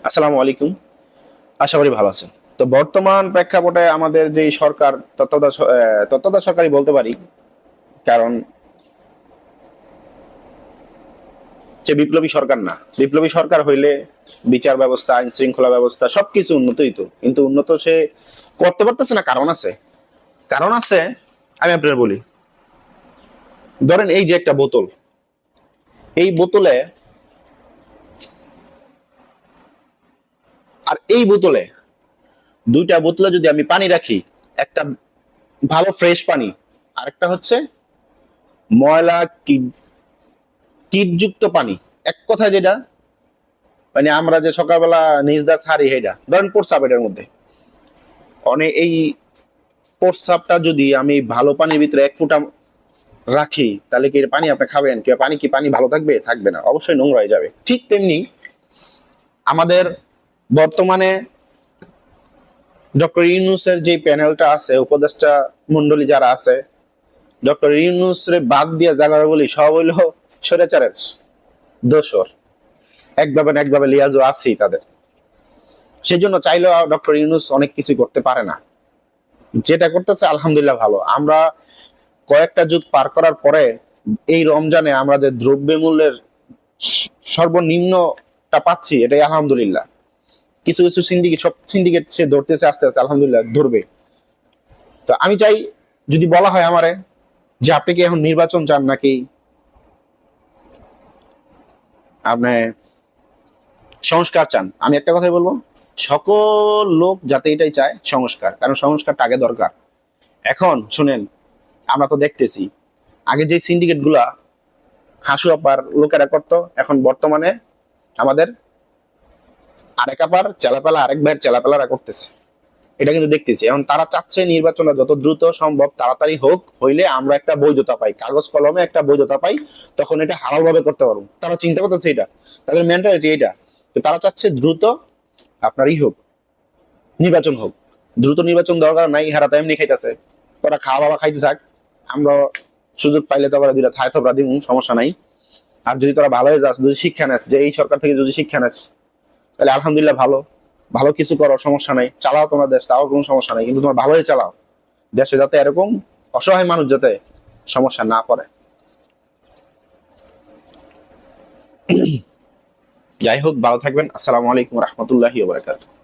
আসসালামু আলাইকুম। আশা করি ভালো আছেন। তো বর্তমান প্রেক্ষাপটে আমাদের যে সরকার তত্ত্বাবধায়ক সরকারই বলতে পারি, কারণ যে বিপ্লবী সরকার না। বিপ্লবী সরকার হইলে বিচার ব্যবস্থা, আইন শৃঙ্খলা ব্যবস্থা সবকিছু উন্নতই তো, কিন্তু উন্নত সে করতে পারতেছে না। কারণ আছে, কারণ আছে। আমি আপনার বলি, ধরেন এই যে একটা বোতল, এই বোতলে আর এই বোতলে, দুইটা বোতলে যদি আমি পানি রাখি, একটা ভালো ফ্রেশ পানি, আরেকটা হচ্ছে ময়লা কীটযুক্ত পানি। এক কথায় যেটা মানে আমরা যে সকালবেলা নিজ দা ছাড়ি, হেটা ধরেন প্রস্রাব, এটার মধ্যে অনেক এই প্রস্রাবটা যদি আমি ভালো পানির ভিতরে 1 ফোঁটা রাখি, তাহলে কি পানি আপনি খাবেন? কি পানি ভালো থাকবে? থাকবে না, অবশ্যই নোংরা হয়ে যাবে। ঠিক তেমনি আমাদের বর্তমানে ডক্টর ইউনূসের যে প্যানেলটা আছে, উপদেষ্টা মন্ডলী যারা আছে, ডক্টর ইউনূসরে বাদ দিয়ে জায়গাটা বলি সব হইল স্বৈরাচারের দোসর। একভাবে না একভাবে লিয়াজও আছেই তাদের। সেজন্য চাইলেও ডক্টর ইউনূস অনেক কিছু করতে পারে না। যেটা করতেছে আলহামদুলিল্লাহ ভালো। আমরা কয়েকটা যুগ পার করার পরে এই রমজানে আমরা যে দ্রব্যমূল্যের সর্বনিম্নটা পাচ্ছি, এটাই আলহামদুলিল্লাহ। কিছু কিছু সিন্ডিকেট সে ধরতেছে, আস্তে আস্তে আলহামদুলিল্লাহ ধরবে। তো আমি চাই, যদি বলা হয় আমারে যে আপনি কি এখন নির্বাচন চান নাকি আপনি সংস্কার চান, আমি একটা কথাই বলবো, সকল লোক যাতে এটাই চায়, সংস্কার। কারণ সংস্কারটা আগে দরকার। এখন শুনেন, আমরা তো দেখতেছি আগে যে সিন্ডিকেট গুলা হাসু আপার লোকেরা করতো, এখন বর্তমানে আমাদের আরেক আপার চেলাপেলা, আরেক ভাইয়ের চেলাপেলারা করতেছে। এটা কিন্তু দেখতেছি। এখন তারা চাচ্ছে নির্বাচনটা যত দ্রুত সম্ভব তাড়াতাড়ি হোক, হইলে আমরা একটা বৈধতা পাই, কাগজ কলমে একটা বৈধতা পাই, তখন এটা হালাল ভাবে করতে পারবো। তারা চিন্তা করতেছে এটা, তাদের মেন্টালিটি এটা। তো তারা চাচ্ছে দ্রুত আপনারই হোক, নির্বাচন হোক। দ্রুত নির্বাচন দরকার নাই, হারাতে এমনি খাইতেছে। তোরা খাওয়া বাবা খাইতে থাক, আমরা সুযোগ পাইলে তো আবার দুইটা থায় থবরা দিব, সমস্যা নাই। আর যদি তোরা ভালো হয়ে যাস, যদি শিক্ষা নেস, যে এই সরকার থেকে যদি শিক্ষা নেস, তাহলে আলহামদুলিল্লাহ ভালো। ভালো কিছু করো, সমস্যা নাই, চালাও তোমার দেশ, তাও কোনো সমস্যা নাই, কিন্তু তোমার ভালোই চালাও। দেশে যাতে এরকম অসহায় মানুষ যাতে সমস্যা না পড়ে। যাই হোক, ভালো থাকবেন। আসসালামু আলাইকুম রহমতুল্লাহি ওয়া বারাকাতুহু।